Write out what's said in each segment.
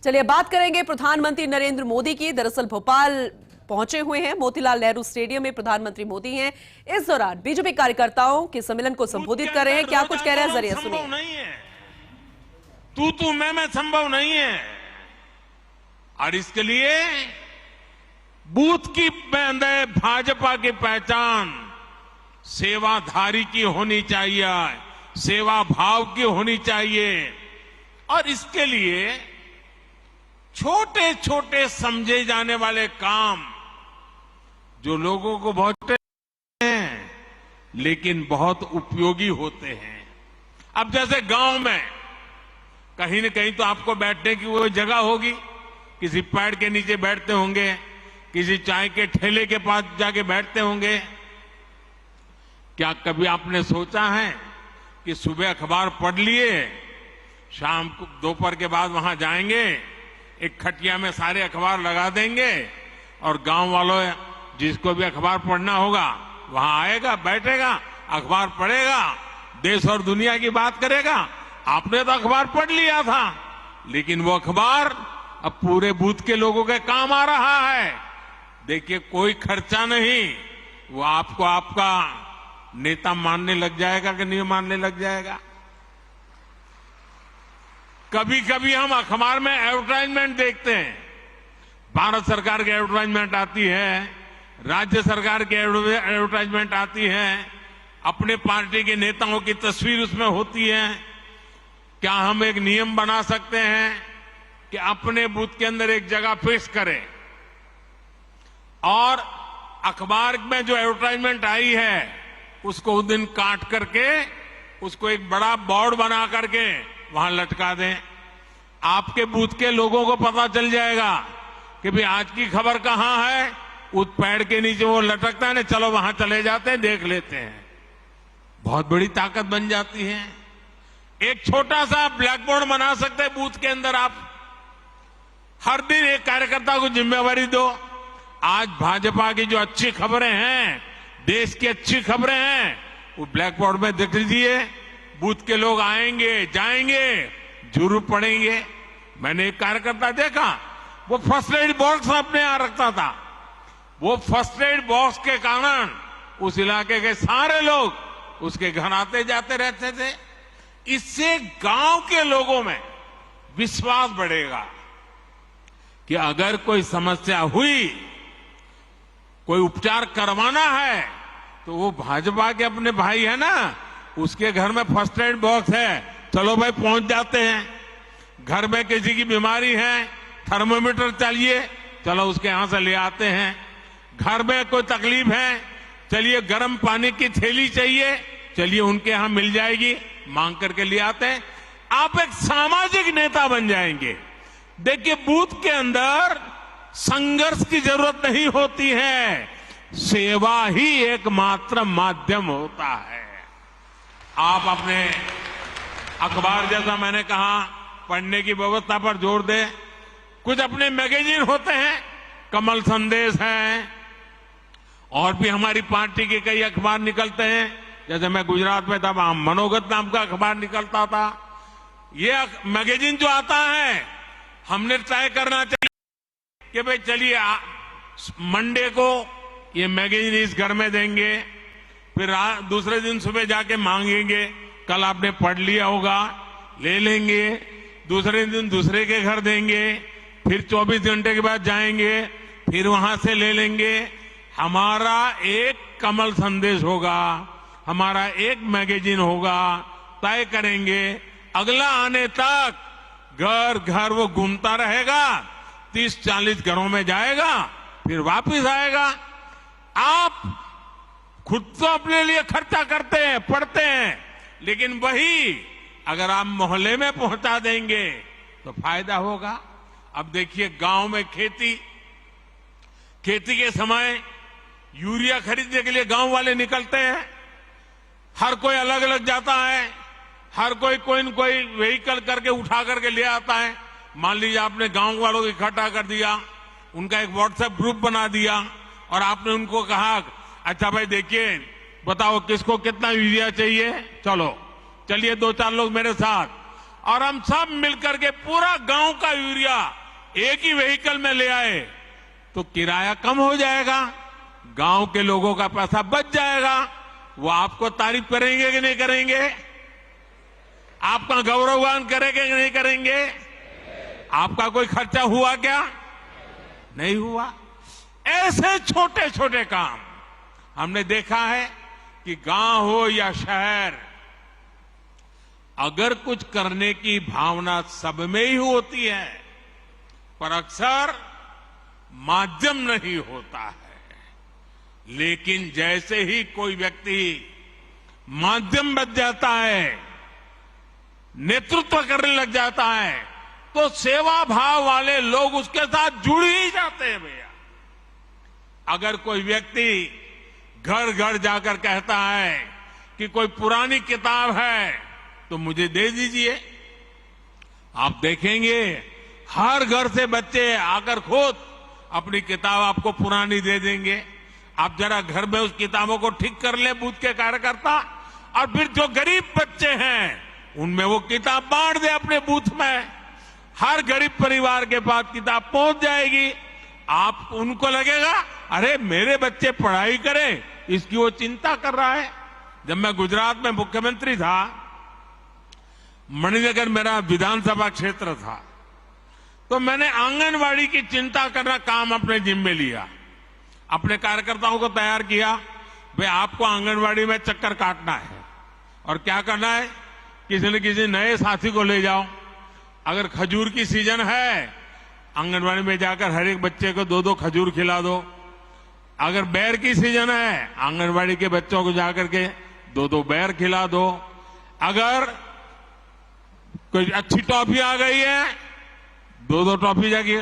चलिए बात करेंगे प्रधानमंत्री नरेंद्र मोदी की। दरअसल भोपाल पहुंचे हुए हैं, मोतीलाल नेहरू स्टेडियम में प्रधानमंत्री मोदी हैं। इस दौरान बीजेपी कार्यकर्ताओं के सम्मेलन को संबोधित कर रहे हैं। क्या कुछ कह रहे हैं, जरिए सुनिए। नहीं है, तू मैं संभव नहीं है, और इसके लिए बूथ की भाजपा की पहचान सेवाधारी की होनी चाहिए, सेवा भाव की होनी चाहिए, और इसके लिए छोटे छोटे समझे जाने वाले काम जो लोगों को बहुत हैं लेकिन बहुत उपयोगी होते हैं। अब जैसे गांव में कहीं न कहीं तो आपको बैठने की वो जगह होगी, किसी पेड़ के नीचे बैठते होंगे, किसी चाय के ठेले के पास जाके बैठते होंगे। क्या कभी आपने सोचा है कि सुबह अखबार पढ़ लिए, शाम को दोपहर के बाद वहां जाएंगे, एक खटिया में सारे अखबार लगा देंगे और गांव वालों जिसको भी अखबार पढ़ना होगा वहां आएगा, बैठेगा, अखबार पढ़ेगा, देश और दुनिया की बात करेगा। आपने तो अखबार पढ़ लिया था, लेकिन वो अखबार अब पूरे बूथ के लोगों के काम आ रहा है। देखिए, कोई खर्चा नहीं, वो आपको आपका नेता मानने लग जाएगा कि नहीं मानने लग जाएगा। कभी कभी हम अखबार में एडवर्टाइजमेंट देखते हैं, भारत सरकार की एडवर्टाइजमेंट आती है, राज्य सरकार की एडवर्टाइजमेंट आती है, अपने पार्टी के नेताओं की तस्वीर उसमें होती है। क्या हम एक नियम बना सकते हैं कि अपने बूथ के अंदर एक जगह फिक्स करें और अखबार में जो एडवर्टाइजमेंट आई है उसको उस दिन काट करके उसको एक बड़ा बोर्ड बना करके वहां लटका दें। आपके बूथ के लोगों को पता चल जाएगा कि भाई आज की खबर कहां है, उस पेड़ के नीचे वो लटकता है ना, चलो वहां चले जाते हैं, देख लेते हैं। बहुत बड़ी ताकत बन जाती है। एक छोटा सा ब्लैक बोर्ड बना सकते हैं बूथ के अंदर। आप हर दिन एक कार्यकर्ता को जिम्मेवारी दो, आज भाजपा की जो अच्छी खबरें हैं, देश की अच्छी खबरें हैं, वो ब्लैक बोर्ड में देख लीजिए। बूथ के लोग आएंगे, जाएंगे, जरूर पढ़ेंगे। मैंने एक कार्यकर्ता देखा, वो फर्स्ट एड बॉक्स अपने यहां रखता था। वो फर्स्ट एड बॉक्स के कारण उस इलाके के सारे लोग उसके घर आते जाते रहते थे। इससे गांव के लोगों में विश्वास बढ़ेगा कि अगर कोई समस्या हुई, कोई उपचार करवाना है, तो वो भाजपा के अपने भाई है ना, उसके घर में फर्स्ट एड बॉक्स है, चलो भाई पहुंच जाते हैं। घर में किसी की बीमारी है, थर्मोमीटर चाहिए, चलो उसके यहां से ले आते हैं। घर में कोई तकलीफ है, चलिए गर्म पानी की थैली चाहिए, चलिए उनके यहां मिल जाएगी, मांग करके ले आते हैं। आप एक सामाजिक नेता बन जाएंगे। देखिए, बूथ के अंदर संघर्ष की जरूरत नहीं होती है, सेवा ही एकमात्र माध्यम होता है। आप अपने अखबार, जैसा मैंने कहा, पढ़ने की व्यवस्था पर जोर दें। कुछ अपने मैगजीन होते हैं, कमल संदेश है, और भी हमारी पार्टी के कई अखबार निकलते हैं। जैसे मैं गुजरात में था, वहां मनोगत नाम का अखबार निकलता था। ये मैगजीन जो आता है, हमने तय करना चाहिए कि भाई चलिए मंडे को ये मैगजीन इस घर में देंगे, फिर दूसरे दिन सुबह जाके मांगेंगे, कल आपने पढ़ लिया होगा, ले लेंगे, दूसरे दिन दूसरे के घर देंगे, फिर 24 घंटे के बाद जाएंगे, फिर वहां से ले लेंगे। हमारा एक कमल संदेश होगा, हमारा एक मैगजीन होगा, तय करेंगे। अगला आने तक घर घर वो घूमता रहेगा, 30-40 घरों में जाएगा, फिर वापस आएगा। आप खुद तो अपने लिए खर्चा करते हैं, पढ़ते हैं, लेकिन वही अगर आप मोहल्ले में पहुंचा देंगे तो फायदा होगा। अब देखिए, गांव में खेती के समय यूरिया खरीदने के लिए गांव वाले निकलते हैं। हर कोई अलग अलग जाता है, हर कोई न कोई व्हीकल करके उठा करके ले आता है। मान लीजिए आपने गांव वालों को इकट्ठा कर दिया, उनका एक व्हाट्सएप ग्रुप बना दिया और आपने उनको कहा, अच्छा भाई देखिए, बताओ किसको कितना यूरिया चाहिए, चलिए 2-4 लोग मेरे साथ, और हम सब मिलकर के पूरा गांव का यूरिया एक ही व्हीकल में ले आए तो किराया कम हो जाएगा, गांव के लोगों का पैसा बच जाएगा। वो आपको तारीफ करेंगे कि नहीं करेंगे? आपका गौरवगान करेंगे कि नहीं करेंगे? आपका कोई खर्चा हुआ क्या? नहीं हुआ। ऐसे छोटे छोटे काम हमने देखा है कि गांव हो या शहर, अगर कुछ करने की भावना सब में ही होती है, पर अक्सर माध्यम नहीं होता है। लेकिन जैसे ही कोई व्यक्ति माध्यम बन जाता है, नेतृत्व करने लग जाता है, तो सेवा भाव वाले लोग उसके साथ जुड़ ही जाते हैं भैया। अगर कोई व्यक्ति घर घर जाकर कहता है कि कोई पुरानी किताब है तो मुझे दे दीजिए, आप देखेंगे हर घर से बच्चे आकर खुद अपनी किताब आपको पुरानी दे देंगे। आप जरा घर में उस किताबों को ठीक कर ले बूथ के कार्यकर्ता, और फिर जो गरीब बच्चे हैं उनमें वो किताब बांट दे अपने बूथ में। हर गरीब परिवार के पास किताब पहुंच जाएगी। आप उनको लगेगा अरे मेरे बच्चे पढ़ाई करें, इसकी वो चिंता कर रहा है। जब मैं गुजरात में मुख्यमंत्री था, मणिनगर मेरा विधानसभा क्षेत्र था, तो मैंने आंगनवाड़ी की चिंता करना काम अपने जिम्मे लिया। अपने कार्यकर्ताओं को तैयार किया, भाई आपको आंगनवाड़ी में चक्कर काटना है और क्या करना है, किसी न किसी नए साथी को ले जाओ। अगर खजूर की सीजन है, आंगनवाड़ी में जाकर हर एक बच्चे को 2-2 खजूर खिला दो। अगर बेर की सीजन है, आंगनवाड़ी के बच्चों को जाकर के 2-2 बेर खिला दो। अगर कोई अच्छी टॉफी आ गई है, 2-2 टॉफी जाके,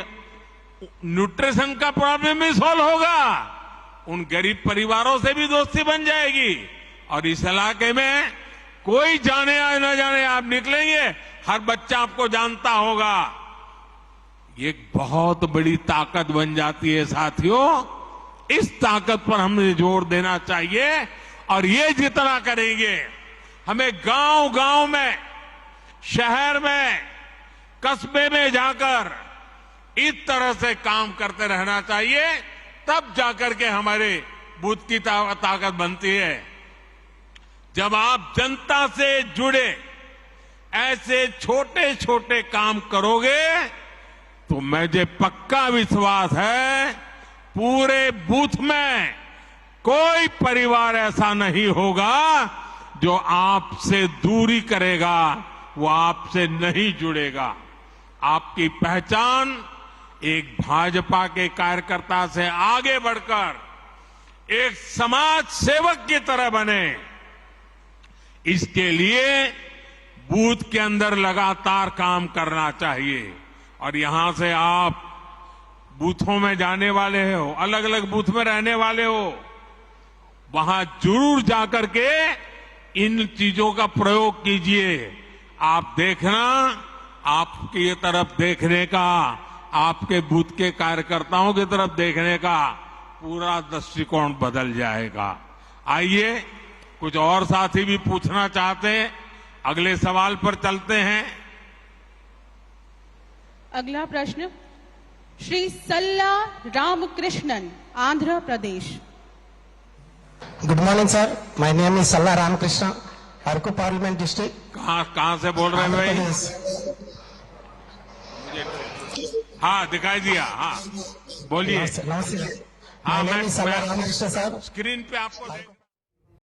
न्यूट्रिशन का प्रॉब्लम भी सॉल्व होगा। उन गरीब परिवारों से भी दोस्ती बन जाएगी और इस इलाके में कोई जाने या न जाने आप निकलेंगे, हर बच्चा आपको जानता होगा। ये एक बहुत बड़ी ताकत बन जाती है साथियों। इस ताकत पर हमें जोर देना चाहिए और ये जितना करेंगे, हमें गांव गांव में, शहर में, कस्बे में जाकर इस तरह से काम करते रहना चाहिए। तब जाकर के हमारे बूथ की ताकत बनती है। जब आप जनता से जुड़े ऐसे छोटे छोटे काम करोगे तो मुझे पक्का विश्वास है पूरे बूथ में कोई परिवार ऐसा नहीं होगा जो आपसे दूरी करेगा, वो आपसे नहीं जुड़ेगा। आपकी पहचान एक भाजपा के कार्यकर्ता से आगे बढ़कर एक समाज सेवक की तरह बने, इसके लिए बूथ के अंदर लगातार काम करना चाहिए। और यहां से आप बूथों में जाने वाले हो, अलग अलग बूथ में रहने वाले हो, वहां जरूर जाकर के इन चीजों का प्रयोग कीजिए। आप देखना, आपकी तरफ देखने का, आपके बूथ के कार्यकर्ताओं की तरफ देखने का पूरा दृष्टिकोण बदल जाएगा। आइए, कुछ और साथी भी पूछना चाहते हैं, अगले सवाल पर चलते हैं। अगला प्रश्न Shri Salla Ramakrishnan, Andhra Pradesh. Good morning sir, my name is Salla Ramakrishna, Araku parliament district. कहां से बोल रहे हैं भाई? हाँ, दिखाई दिया। हाँ, बोलिए। नमस्ते। हाँ, my name is Salla Ramakrishna sir. Screen पे आपको